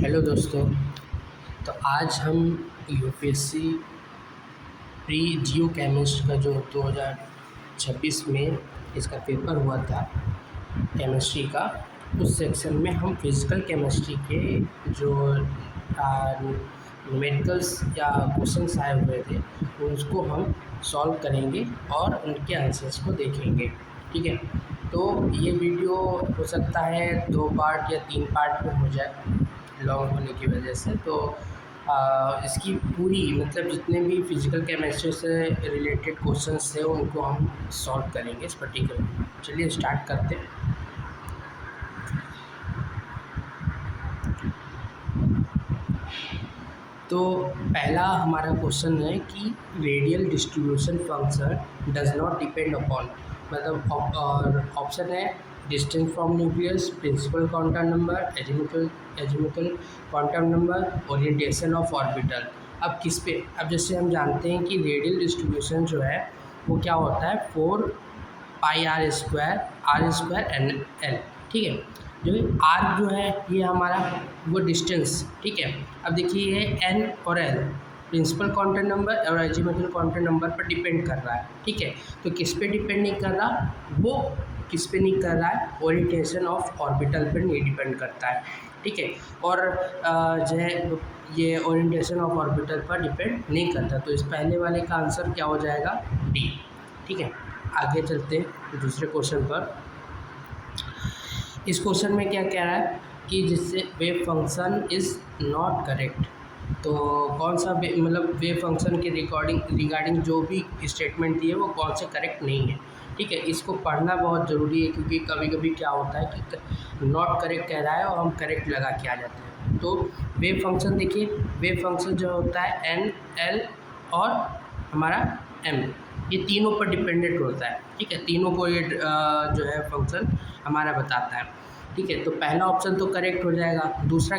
Hello दोस्तों। तो आज हम यूपीएससी प्री जियो केमिस्ट का जो 2026 में इसका पेपर हुआ था केमिस्ट्री का, उस सेक्शन में हम फिज़िकल केमिस्ट्री के जो न्यूमेरिकल्स या क्वेश्चंस आए हुए थे उसको हम सॉल्व करेंगे और उनके आंसर्स को देखेंगे। ठीक है, तो ये वीडियो हो सकता है 2 पार्ट या 3 पार्ट में हो जाए लॉन्ग होने की वजह से। तो इसकी पूरी मतलब जितने भी फिज़िकल केमिस्ट्री से रिलेटेड क्वेश्चंस थे उनको हम सॉल्व करेंगे इस पर्टिकुलर। चलिए स्टार्ट करते हैं। तो पहला हमारा क्वेश्चन है कि radial distribution function does not depend upon, मतलब और ऑप्शन है distance from nucleus, principal quantum number, azimuthal quantum number, orientation of orbital. अब किस पे, अब जैसे हम जानते हैं कि रेडियल डिस्ट्रीब्यूशन जो है वो क्या होता है 4 पाई आर स्क्वायर एन एल। ठीक है, जो आर जो है ये हमारा वो डिस्टेंस। ठीक है, अब देखिए ये एन और एल प्रिंसिपल क्वांटम नंबर और एजीमुथल क्वांटम नंबर पर डिपेंड कर रहा है। ठीक है, तो किस पे डिपेंड नहीं कर रहा, वो किस पे नहीं कर रहा है, ओरिएंटेशन ऑफ ऑर्बिटल पर नहीं डिपेंड करता है। ठीक है, और जो है ये ओरिएंटेशन ऑफ ऑर्बिटल पर डिपेंड नहीं करता, तो इस पहले वाले का आंसर क्या हो जाएगा, डी। ठीक है, आगे चलते हैं दूसरे क्वेश्चन पर। इस क्वेश्चन में क्या कह रहा है कि जिससे wave function is not correct. तो कौन सा मतलब वेव फंक्शन के रिगार्डिंग जो भी स्टेटमेंट दिए वो कौन से करेक्ट नहीं है। ठीक है, इसको पढ़ना बहुत ज़रूरी है क्योंकि कभी कभी क्या होता है कि नॉट करेक्ट कह रहा है और हम करेक्ट लगा के आ जाते हैं। तो वेव फंक्शन देखिए, वेव फंक्शन जो होता है एन एल और हमारा एम, ये तीनों पर डिपेंडेंट होता है। ठीक है, तीनों को ये जो है फंक्शन हमारा बताता है। ठीक है, तो पहला ऑप्शन तो करेक्ट हो जाएगा। दूसरा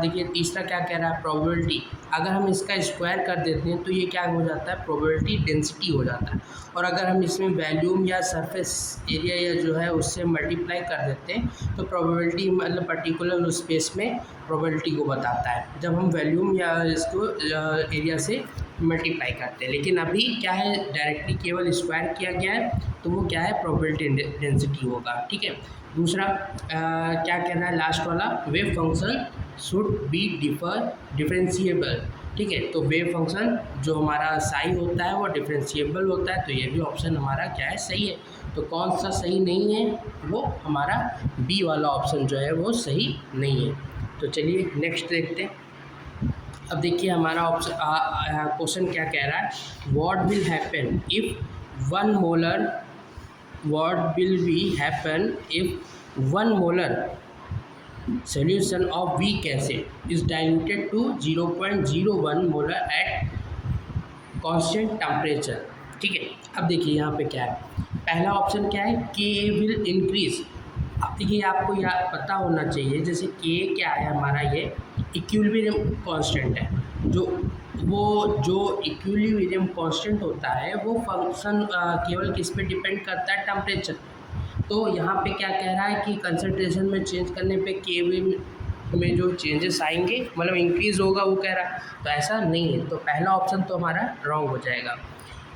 देखिए तीसरा क्या कह रहा है, प्रोबेबिलिटी। अगर हम इसका स्क्वायर कर देते हैं तो ये क्या हो जाता है, प्रोबेबिलिटी डेंसिटी हो जाता है। और अगर हम इसमें वैल्यूम या सरफेस एरिया या जो है उससे मल्टीप्लाई कर देते हैं तो प्रोबेबिलिटी मतलब पर्टिकुलर उस स्पेस में प्रोबेबिलिटी को बताता है जब हम वैल्यूम या इसको एरिया से मल्टीप्लाई करते हैं। लेकिन अभी क्या है, डायरेक्टली केवल स्क्वायर किया गया है तो वो क्या है, प्रोबेबिलिटी डेंसिटी होगा। ठीक है, दूसरा क्या कहना है लास्ट वाला, wave function should be differentiable. ठीक है, तो वेव फंक्शन जो हमारा साई होता है वो डिफरेंशिएबल होता है, तो ये भी ऑप्शन हमारा क्या है, सही है। तो कौन सा सही नहीं है, वो हमारा बी वाला ऑप्शन जो है वो सही नहीं है। तो चलिए नेक्स्ट देखते हैं। अब देखिए हमारा ऑप्शन क्वेश्चन क्या कह रहा है, what will happen if 1 molar, what will be happen if 1 molar solution of weak acid is diluted to 0.01 molar at constant temperature। ठीक है, अब देखिए यहाँ पे क्या है, पहला ऑप्शन क्या है, K will increase। अब देखिए आपको यह पता होना चाहिए, जैसे K क्या है हमारा, ये इक्विलिब्रियम कांस्टेंट है। जो इक्विलिब्रियम कांस्टेंट होता है वो फंक्शन केवल किस पे डिपेंड करता है, टेम्परेचर। तो यहाँ पे क्या कह रहा है कि कंसंट्रेशन में चेंज करने पे के में जो चेंजेस आएंगे मतलब इंक्रीज़ होगा, वो कह रहा है। तो ऐसा नहीं है, तो पहला ऑप्शन तो हमारा रॉन्ग हो जाएगा।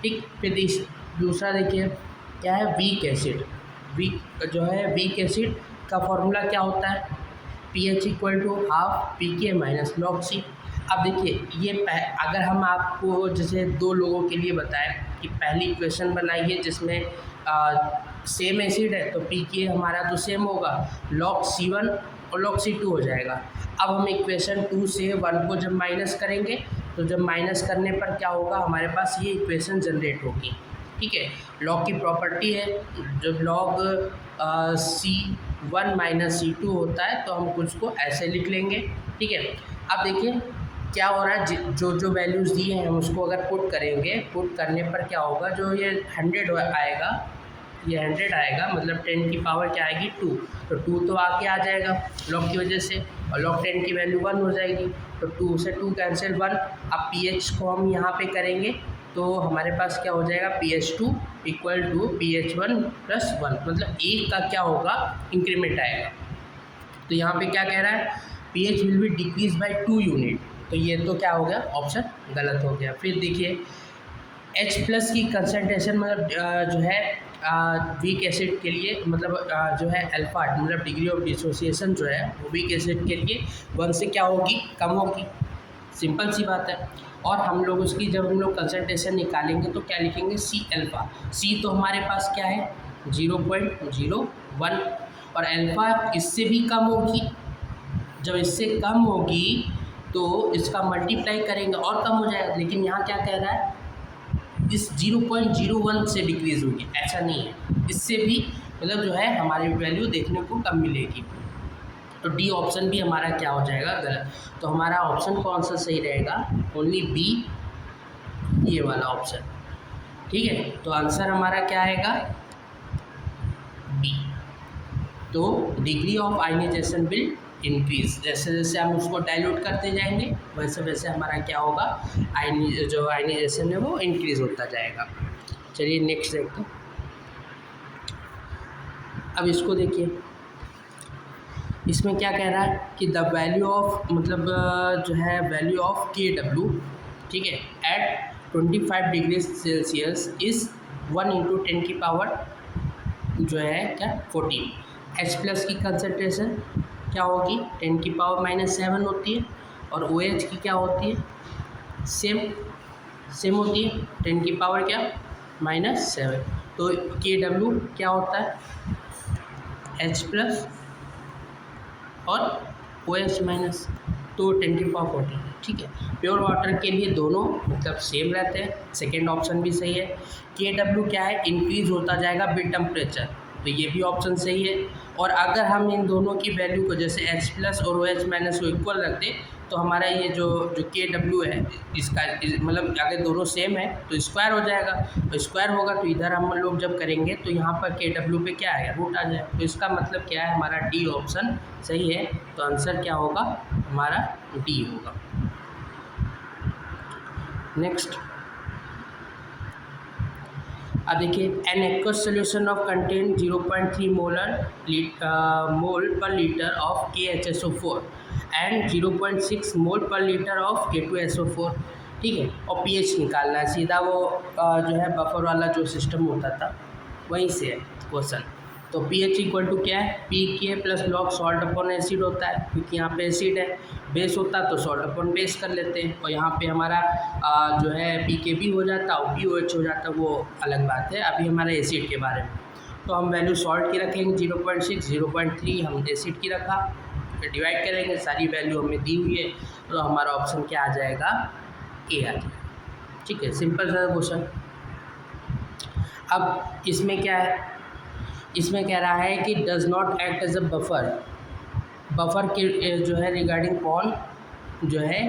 ठीक, फिर दूसरा देखिए क्या है, वीक एसिड। वीक एसिड का फॉर्मूला क्या होता है, pH = ½ pK - log C। अब देखिए ये अगर हम आपको जैसे 2 लोगों के लिए बताएं कि पहली इक्वेशन बनाइए जिसमें सेम एसिड है तो pK हमारा तो सेम होगा, log C1 और log C2 हो जाएगा। अब हम इक्वेशन 2 से 1 को जब माइनस करेंगे तो जब माइनस करने पर क्या होगा, हमारे पास ये इक्वेशन जनरेट होगी। ठीक है, लॉग की प्रॉपर्टी है, जब लॉग C1 - C2 होता है तो हम कुछ को ऐसे लिख लेंगे। ठीक है, अब देखिए क्या हो रहा है, जो वैल्यूज़ दिए हैं हम उसको अगर पुट करेंगे, पुट करने पर क्या होगा, जो ये 100 आएगा, ये 100 आएगा, मतलब 10 की पावर क्या आएगी, 2। तो 2 तो आगे आ जाएगा लॉग की वजह से, और log 10 की वैल्यू 1 हो जाएगी, तो 2 से 2 कैंसिल 1। अब pH को हम यहाँ पे करेंगे तो हमारे पास क्या हो जाएगा, pH2 = pH1 + 1, मतलब 1 का क्या होगा, इंक्रीमेंट आएगा। तो यहाँ पे क्या कह रहा है, pH will be decrease by 2 unit. तो ये तो क्या हो गया, ऑप्शन गलत हो गया। फिर देखिए H प्लस की कंसनट्रेशन मतलब जो है वीक एसिड के लिए मतलब जो है अल्फा मतलब डिग्री ऑफ डिसोसिएशन जो है वो वीक एसिड के लिए 1 से क्या होगी, कम होगी। सिंपल सी बात है। और हम लोग उसकी जब हम लोग कंसनट्रेशन निकालेंगे तो क्या लिखेंगे, सी अल्फ़ा। सी तो हमारे पास क्या है 0.01 और अल्फ़ा इससे भी कम होगी। जब इससे कम होगी तो इसका मल्टीप्लाई करेंगे और कम हो जाएगा। लेकिन यहाँ क्या कह रहा है, इस 0.01 से डिक्रीज़ होगी, ऐसा नहीं है, इससे भी मतलब जो है हमारी वैल्यू देखने को कम मिलेगी। तो डी ऑप्शन भी हमारा क्या हो जाएगा, गलत। तो हमारा ऑप्शन कौन सा सही रहेगा, ओनली बी, ये वाला ऑप्शन। ठीक है, तो आंसर हमारा क्या आएगा, बी। तो degree of ionisation will increase, जैसे जैसे हम उसको डाइल्यूट करते जाएंगे वैसे वैसे हमारा क्या होगा, जो आयनाइजेशन है वो इंक्रीज होता जाएगा। चलिए नेक्स्ट देखते हैं। अब इसको देखिए, इसमें क्या कह रहा है कि द वैल्यू ऑफ मतलब जो है वैल्यू ऑफ KW, ठीक है, एट 25 डिग्री सेल्सियस इज़ 1 × 10 की पावर जो है क्या 14। H प्लस की कंसनट्रेशन क्या होगी 10 की पावर -7 होती है और OH की क्या होती है सेम होती है 10 की पावर क्या -7। तो KW क्या होता है H प्लस और OH माइनस, तो 10 की पावर 14। ठीक है, प्योर वाटर के लिए दोनों मतलब सेम रहते हैं, सेकेंड ऑप्शन भी सही है। KW क्या है, इंक्रीज होता जाएगा विद टेम्परेचर, तो ये भी ऑप्शन सही है। और अगर हम इन दोनों की वैल्यू को जैसे H प्लस और OH माइनस को इक्वल रख दें तो हमारा ये जो KW है इसका मतलब अगर दोनों सेम है तो स्क्वायर हो जाएगा, तो स्क्वायर होगा तो इधर हम लोग जब करेंगे तो यहाँ पर KW पे क्या आएगा, रूट आ जाएगा। तो इसका मतलब क्या है, हमारा डी ऑप्शन सही है। तो आंसर क्या होगा, हमारा डी होगा। नेक्स्ट, अब देखिए an aqueous solution of contain 0.3 मोल पर लीटर ऑफ KHSO4 एंड 0.6 मोल पर लीटर ऑफ K2SO4। ठीक है, और pH निकालना है, सीधा वो जो है बफर वाला जो सिस्टम होता था वहीं से है क्वेश्चन। तो pH इक्वल टू क्या है, pK plus log salt upon acid होता है, क्योंकि यहाँ पे एसिड है, बेस होता तो सॉल्ट अपॉन बेस कर लेते हैं, और यहाँ पे हमारा जो है pK भी हो जाता और POH हो जाता, वो अलग बात है। अभी हमारे एसिड के बारे में, तो हम वैल्यू सॉल्ट की रखेंगे 0.6, 0.3 हम एसिड की रखा, फिर डिवाइड करेंगे, सारी वैल्यू हमें दी हुई है, तो हमारा ऑप्शन क्या आ जाएगा, ए आ जाएगा। ठीक है, सिंपल सा क्वेश्चन। अब इसमें क्या है, इसमें कह रहा है कि does not act as a buffer, buffer के जो है रिगार्डिंग कौन जो है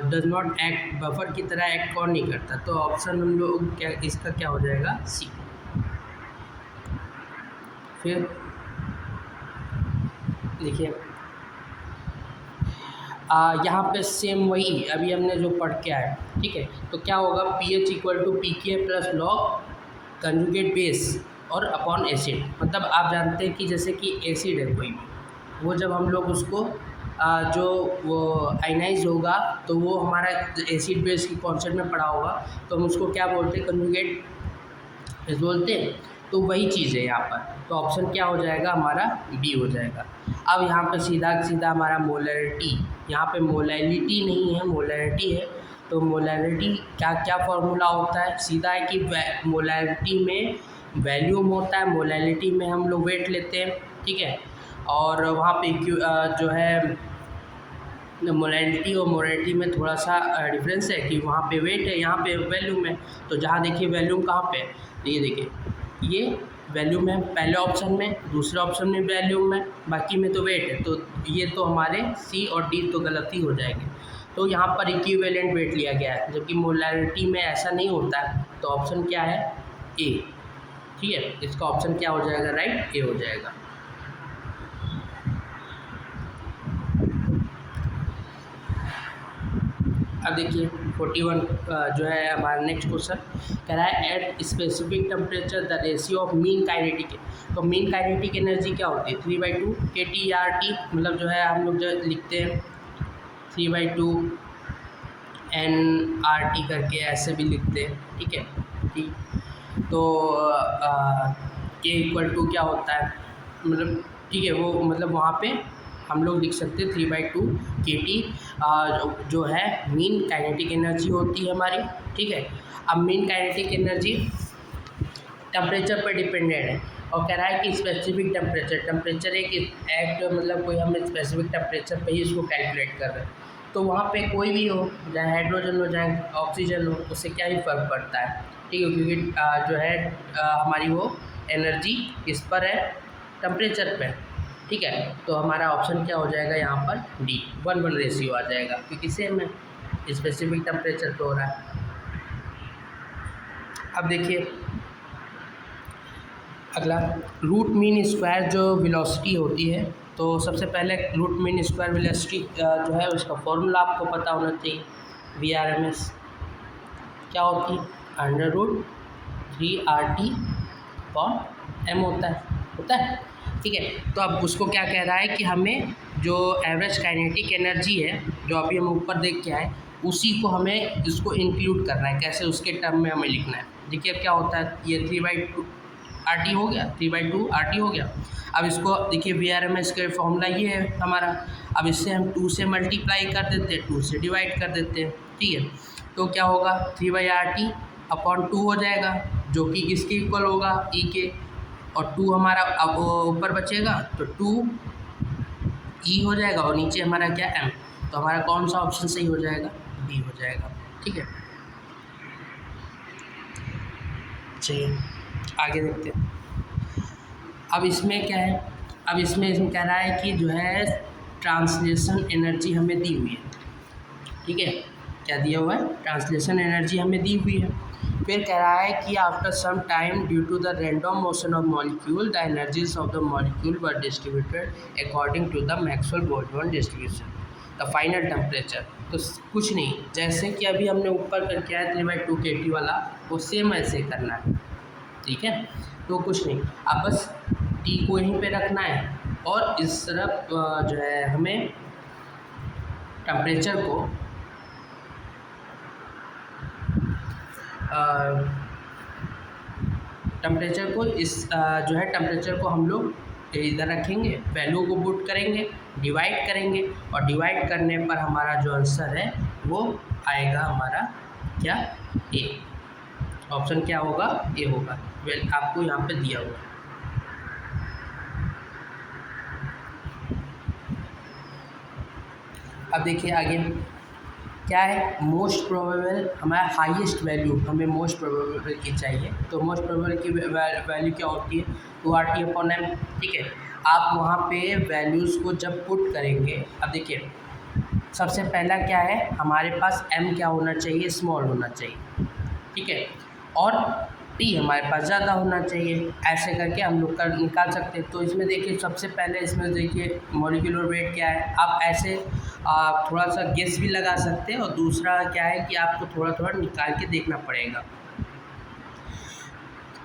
डज नॉट एक्ट, बफर की तरह एक्ट कौन नहीं करता, तो ऑप्शन हम लोग क्या, इसका क्या हो जाएगा, सी। फिर देखिए यहाँ पे सेम वही अभी हमने जो पढ़ के आए, ठीक है। तो क्या होगा, pH equal to pK plus log conjugate base और अपॉन एसिड। मतलब आप जानते हैं कि जैसे कि एसिड है कोई, वो जब हम लोग उसको जो वो आयनाइज होगा तो वो हमारा एसिड बेस की कॉन्सेप्ट में पढ़ा होगा, तो हम उसको क्या बोलते हैं, कंजुगेट बोलते हैं। तो वही चीज़ है यहाँ पर, तो ऑप्शन क्या हो जाएगा, हमारा बी हो जाएगा। अब यहाँ पे सीधा सीधा हमारा मोलैरिटी, यहाँ पे मोलैलिटी नहीं है, मोलैरिटी है। तो मोलैरिटी क्या क्या फॉर्मूला होता है, सीधा है कि मोलैरिटी में वैल्यूम होता है, मोलैलिटी में हम लोग वेट लेते हैं, ठीक है। और वहाँ पे जो है मोलैलिटी और मोलैरिटी में थोड़ा सा डिफरेंस है कि वहाँ पे वेट है, यहाँ पे वैल्यूम है। तो जहाँ देखिए वैल्यूम कहाँ पे है, तो ये देखिए ये वैल्यूम है पहले ऑप्शन में, दूसरे ऑप्शन में वैल्यूम है, बाकी में तो वेट है। तो ये तो हमारे सी और डी तो गलत ही हो जाएंगे। तो यहाँ पर इक्विवेलेंट वेट लिया गया है, जबकि मोलैरिटी में ऐसा नहीं होता है। तो ऑप्शन क्या है, ए। ठीक है, इसका ऑप्शन क्या हो जाएगा, राइट, ए हो जाएगा। अब देखिए 41 जो है हमारा नेक्स्ट क्वेश्चन कह रहा है at specific temperature the ratio of mean kinetic. तो मीन काइनेटिक एनर्जी क्या होती है 3/2 kT/RT, मतलब जो है हम लोग जो लिखते हैं 3/2 nRT करके ऐसे भी लिखते हैं, ठीक है। ठीक, तो के इक्वल टू क्या होता है, मतलब ठीक है वो मतलब वहाँ पे हम लोग लिख सकते हैं 3/2 kT जो है मीन काइनेटिक एनर्जी होती है हमारी, ठीक है। अब मीन काइनेटिक एनर्जी टेम्परेचर पर डिपेंडेंट है और कह रहा है कि स्पेसिफिक टेम्परेचर एक एक्ट मतलब कोई हम स्पेसिफिक टेम्परेचर पे ही इसको कैलकुलेट कर रहे हैं। तो वहाँ पे कोई भी हो, चाहे हाइड्रोजन हो चाहे ऑक्सीजन हो, उससे क्या ही फ़र्क पड़ता है, ठीक है, क्योंकि जो है हमारी वो एनर्जी किस पर है, टेम्परेचर पे, ठीक है। तो हमारा ऑप्शन क्या हो जाएगा यहाँ पर डी 1:1 रेशियो आ जाएगा, क्योंकि सेम है स्पेसिफिक टेम्परेचर पे हो रहा है। अब देखिए अगला रूट मीन स्क्वायर जो वेलोसिटी होती है, तो सबसे पहले रूट मीन स्क्वायर वेलोसिटी जो है उसका फॉर्मूला आपको पता होना चाहिए। VRMS क्या होती है, √3RT/m होता है, ठीक है। तो अब उसको क्या कह रहा है कि हमें जो एवरेज काइनेटिक एनर्जी है जो अभी हम ऊपर देख के आए, उसी को हमें इसको इंक्लूड करना है, कैसे उसके टर्म में हमें लिखना है। देखिए अब क्या होता है, ये 3/2 RT हो गया, 3/2 RT हो गया। अब इसको देखिए VRMS का फॉर्मूला ये है हमारा, अब इससे हम 2 से मल्टीप्लाई कर देते हैं, 2 से डिवाइड कर देते हैं, ठीक है। तो क्या होगा 3/RT/2 हो जाएगा, जो कि किसके इक्वल होगा E के, और 2 हमारा अब ऊपर बचेगा तो 2E हो जाएगा और नीचे हमारा क्या M। तो हमारा कौन सा ऑप्शन सही हो जाएगा, B हो जाएगा, ठीक है। चलिए आगे देखते हैं। अब इसमें क्या है, अब इसमें कह रहा है कि जो है ट्रांसलेशन एनर्जी हमें दी हुई है, ठीक है, क्या दिया हुआ है, ट्रांसलेशन एनर्जी हमें दी हुई है। फिर कह रहा है कि after some time due to the random motion of molecule the energies of the molecule were distributed according to the Maxwell Boltzmann distribution the final temperature. तो कुछ नहीं, जैसे कि अभी हमने ऊपर करके आया 3/2 kT वाला, वो सेम ऐसे करना है, ठीक है। तो कुछ नहीं, अब बस T को यहीं पे रखना है और इस तरफ जो है हमें टेम्परेचर को जो है टेम्परेचर को हम लोग इधर रखेंगे, वैल्यू को पुट करेंगे, डिवाइड करेंगे, और डिवाइड करने पर हमारा जो आंसर है वो आएगा हमारा क्या, ए। ऑप्शन क्या होगा, ए होगा। वेल आपको यहाँ पे दिया हुआ है। अब देखिए आगे क्या है, मोस्ट प्रोबेबल हमारा हाईएस्ट वैल्यू हमें मोस्ट प्रोबेबल की चाहिए। तो मोस्ट प्रोबेबल की वैल्यू क्या होती है 2RT/m, ठीक है। आप वहाँ पे वैल्यूज़ को जब पुट करेंगे, अब देखिए सबसे पहला क्या है, हमारे पास m क्या होना चाहिए, स्मॉल होना चाहिए, ठीक है, और T हमारे पास ज़्यादा होना चाहिए। ऐसे करके हम लोग कर निकाल सकते हैं। तो इसमें देखिए सबसे पहले इसमें देखिए मॉलिक्यूलर वेट क्या है, आप ऐसे थोड़ा सा गेस भी लगा सकते हैं, और दूसरा क्या है कि आपको थोड़ा थोड़ा निकाल के देखना पड़ेगा।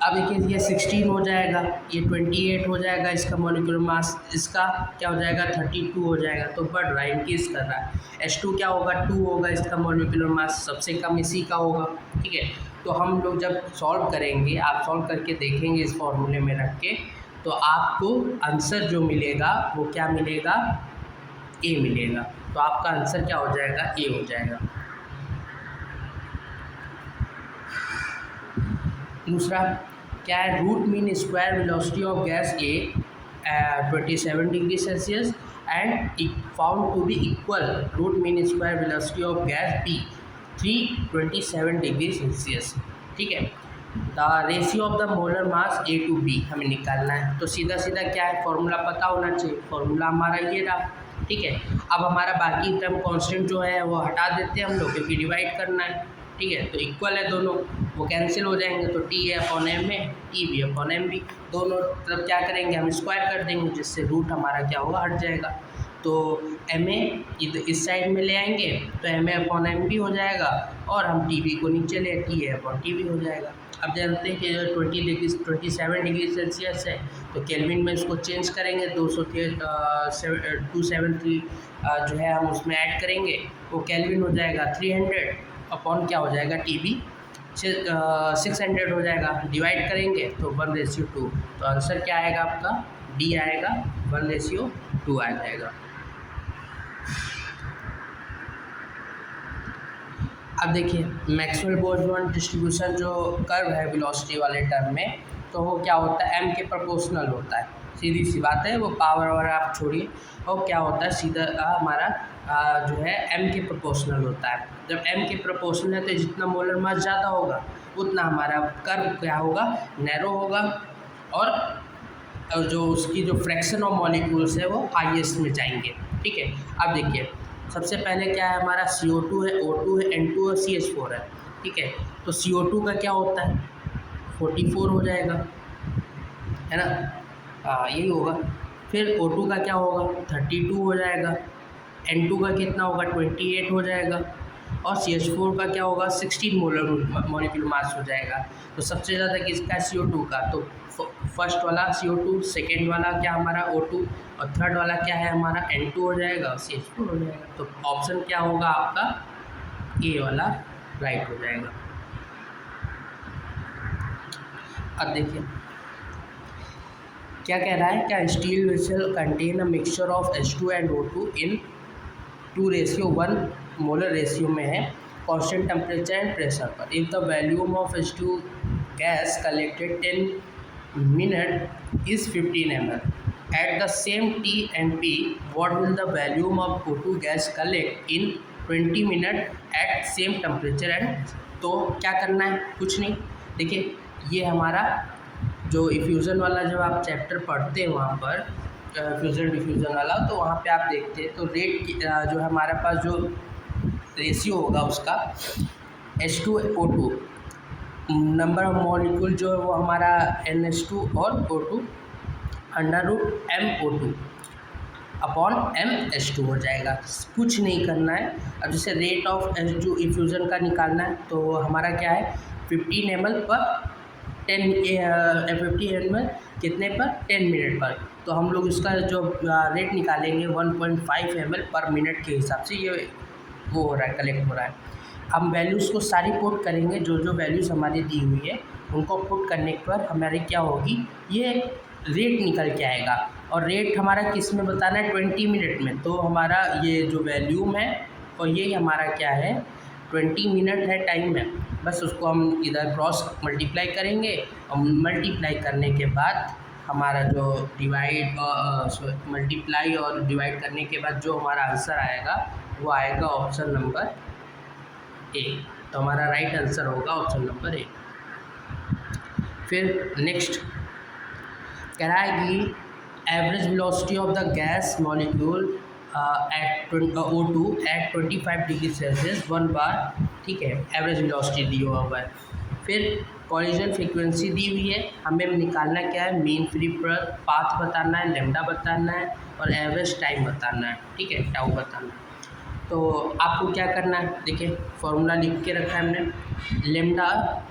अब देखिए ये 16 हो जाएगा, ये 28 हो जाएगा, इसका मॉलिक्यूलर मास, इसका क्या हो जाएगा 32 हो जाएगा। तो बढ़ रहा है, इंक्रीज कर रहा है। H2 क्या होगा 2 होगा, इसका मॉलिक्यूलर मास सबसे कम इसी का होगा, ठीक है। तो हम लोग जब सॉल्व करेंगे, आप सॉल्व करके देखेंगे इस फॉर्मूले में रख के, तो आपको आंसर जो मिलेगा वो क्या मिलेगा, ए मिलेगा। तो आपका आंसर क्या हो जाएगा, ए हो जाएगा। दूसरा क्या है, root mean square velocity of gas A 27 degree Celsius and found to be equal root mean square velocity of gas B 327 degree Celsius, ठीक है। The ratio of the molar mass A to B हमें निकालना है। तो सीधा सीधा क्या है, फॉर्मूला पता होना चाहिए। फॉर्मूला हमारा ये रहा, ठीक है। अब हमारा बाकी टर्म कांस्टेंट जो है वो हटा देते हैं हम लोग, क्योंकि डिवाइड करना है, ठीक है। तो इक्वल है दोनों, वो कैंसिल हो जाएंगे। तो T/m में T/m भी, दोनों तरफ क्या करेंगे हम स्क्वायर कर देंगे, जिससे रूट हमारा क्या होगा, हट जाएगा। तो एम ए इस साइड में ले आएंगे तो M A upon M B हो जाएगा, और हम टी बी को नीचे ले T A upon T B हो जाएगा। अब जानते हैं कि 27 डिग्री सेल्सियस है, तो केल्विन में इसको चेंज करेंगे, 273 जो है हम उसमें ऐड करेंगे, वो केल्विन हो जाएगा। 300 अपॉन क्या हो जाएगा टी बी 600 हो जाएगा, डिवाइड करेंगे तो 1:2। तो आंसर क्या आएगा आपका, डी आएगा, 1:2 आ जाएगा। अब देखिए मैक्सवेल बोल्ट्जमैन डिस्ट्रीब्यूशन जो कर्व है वेलोसिटी वाले टर्म में, तो वो क्या होता है, एम के प्रोपोर्शनल होता है, सीधी सी बात है, वो पावर और आप छोड़िए, और क्या होता है सीधा हमारा जो है एम के प्रोपोर्शनल होता है। जब एम के प्रोपोर्शनल है तो जितना मोलर मास ज़्यादा होगा उतना हमारा कर्व क्या होगा, नैरो होगा, और जो उसकी जो फ्रैक्शन ऑफ मॉलिक्यूल्स है वो हाईएस्ट में जाएंगे। ठीक है, अब देखिए सबसे पहले क्या है, हमारा CO2 है, O2 है, N2 और CH4 है। ठीक है, तो CO2 का क्या होता है, 44 हो जाएगा, है ना, यही होगा। फिर O2 का क्या होगा, 32 हो जाएगा, N2 का कितना होगा, 28 हो जाएगा, और CH4 का क्या होगा, 16 मोलर मॉलिक्यूलर मास हो जाएगा। तो सबसे ज़्यादा किसका, CO2 का। तो फर्स्ट वाला CO2, सेकेंड वाला क्या हमारा O2, और थर्ड वाला क्या है हमारा N2 हो जाएगा, और CH4 हो जाएगा। तो ऑप्शन क्या होगा आपका, ए वाला राइट हो जाएगा। अब देखिए क्या कह रहा है, क्या steel vessel contain a mixture of H2 and O2 in 2:1 molar ratio में है, कांस्टेंट टेम्परेचर एंड प्रेशर पर। If the volume of H2 gas collected 10 minute is 15 ml at the same T and P, what will the volume of O2 gas collect in 20 minute at same temperature and। तो क्या करना है, कुछ नहीं, देखिए ये हमारा जो इफ्यूज़न वाला जब आप चैप्टर पढ़ते हैं वहाँ पर फ्यूज़न डिफ्यूज़न वाला, तो वहाँ पे आप देखते हैं तो रेट जो हमारे पास जो रेशियो होगा उसका H2O2 नंबर ऑफ मॉलिक्यूल जो है वो हमारा NH2 और O2 √MO2 अपॉन MH2 हो जाएगा। कुछ नहीं करना है। अब जैसे रेट ऑफ H2 इफ्यूज़न का निकालना है तो हमारा क्या है 15 ml पर 50 ml कितने पर 10 मिनट पर। तो हम लोग इसका जो रेट निकालेंगे 1.5 ml पर मिनट के हिसाब से ये वो हो रहा है, कलेक्ट हो रहा है। हम वैल्यूज़ को सारी पुट करेंगे, जो जो वैल्यूज़ हमारी दी हुई है उनको पुट करने पर हमारी क्या होगी, ये रेट निकल के आएगा। और रेट हमारा किस में बताना है, 20 मिनट में। तो हमारा ये जो वैल्यूम है और ये हमारा क्या है 20 मिनट है टाइम है, बस उसको हम इधर क्रॉस मल्टीप्लाई करेंगे, और मल्टीप्लाई करने के बाद हमारा जो मल्टीप्लाई और डिवाइड करने के बाद जो हमारा आंसर आएगा वो आएगा ऑप्शन नंबर ए। तो हमारा राइट आंसर होगा ऑप्शन नंबर ए। फिर नेक्स्ट कह रहा है कि average velocity of the gas molecule at O2 at 25 degree Celsius 1 bar. ठीक है, एवरेज वेलोसिटी दी हुआ है। फिर कॉलिजन फ्रीक्वेंसी दी हुई है, हमें निकालना क्या है, मीन फ्री पाथ बताना है, लेमडा बताना है, और एवरेज टाइम बताना है। ठीक है, टाउ बताना है। तो आपको क्या करना है, देखिए फॉर्मूला लिख के रखा है हमने। लेमडा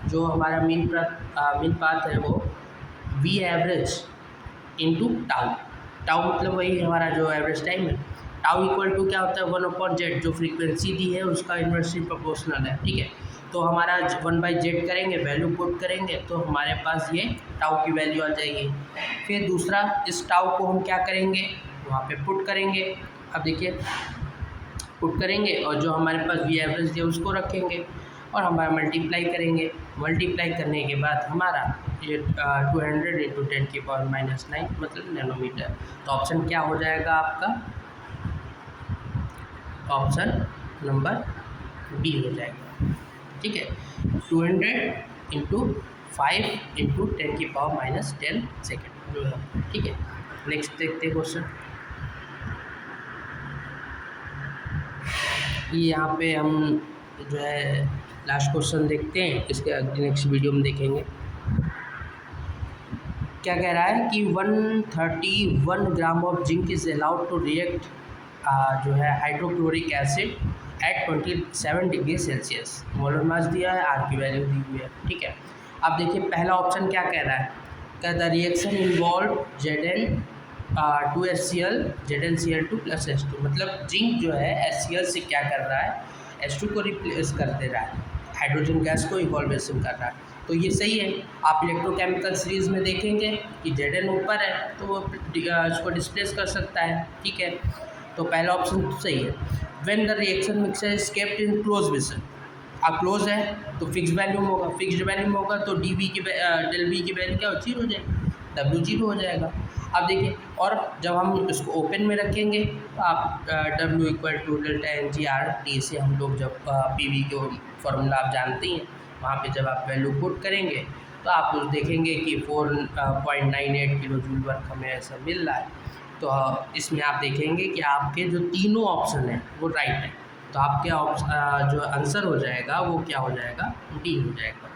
जो हमारा मीन पाथ है वो V average into tau. Tau मतलब वही हमारा जो एवरेज टाइम है। टाउ इक्वल टू क्या होता है 1/z, जो फ्रीक्वेंसी दी है उसका इन्वर्सली प्रोपोर्शनल है। ठीक है, तो हमारा 1/z करेंगे, वैल्यू पुट करेंगे तो हमारे पास ये टाउ की वैल्यू आ जाएगी। फिर दूसरा इस टाउ को हम क्या करेंगे, वहाँ पे पुट करेंगे। अब देखिए पुट करेंगे और जो हमारे पास वी एवरेज है उसको रखेंगे और हमारा मल्टीप्लाई करेंगे। मल्टीप्लाई करने के बाद हमारा ये 200 इंटू 10⁻⁹ मतलब नैनोमीटर। तो ऑप्शन क्या हो जाएगा आपका, ऑप्शन नंबर बी हो जाएगा। ठीक है, 200 इंटू 5 इंटू 10⁻⁻10 सेकेंड। ठीक है, नेक्स्ट देखते हैं क्वेश्चन। यहाँ पे हम जो है लास्ट क्वेश्चन देखते हैं, इसके नेक्स्ट वीडियो में देखेंगे। क्या कह रहा है कि 131 gram of zinc is allowed to react जो है hydrochloric acid at 27 degree Celsius. Molar mass दिया है, आर की वैल्यू दी हुई है, ठीक है। अब देखिए पहला ऑप्शन क्या कह रहा है, क्या the reaction involve Zn 2HCl ZnCl2 plus H2, मतलब जिंक जो है HCl से क्या कर रहा है, H2 को रिप्लेस कर दे रहा है, हाइड्रोजन गैस को इवॉल्वेशन कर रहा है। तो ये सही है। आप इलेक्ट्रोकेमिकल सीरीज में देखेंगे कि Zn ऊपर है तो वो इसको डिस्प्लेस कर सकता है, ठीक है। तो पहला ऑप्शन सही है। When the reaction mixture is kept in close vessel, अब क्लोज है तो फिक्स वैल्यूम होगा, फिक्स्ड वैल्यूम होगा तो डी वी की डेल वी की वैल्यू क्या जीरो हो जाएगी, डब्ल्यू जीरो हो जाएगा। अब देखिए, और जब हम इसको ओपन में रखेंगे तो आप W equal to delta N G R T से हम लोग जब पी वी को फॉर्मूला आप जानते हैं, वहाँ पे जब आप वैल्यू पुट करेंगे तो आप देखेंगे कि 4.98 किलो जूल वर्क हमें ऐसा मिल रहा है। तो इसमें आप देखेंगे कि आपके जो तीनों ऑप्शन हैं वो राइट है। तो आपके जो आंसर हो जाएगा वो क्या हो जाएगा, डी हो जाएगा।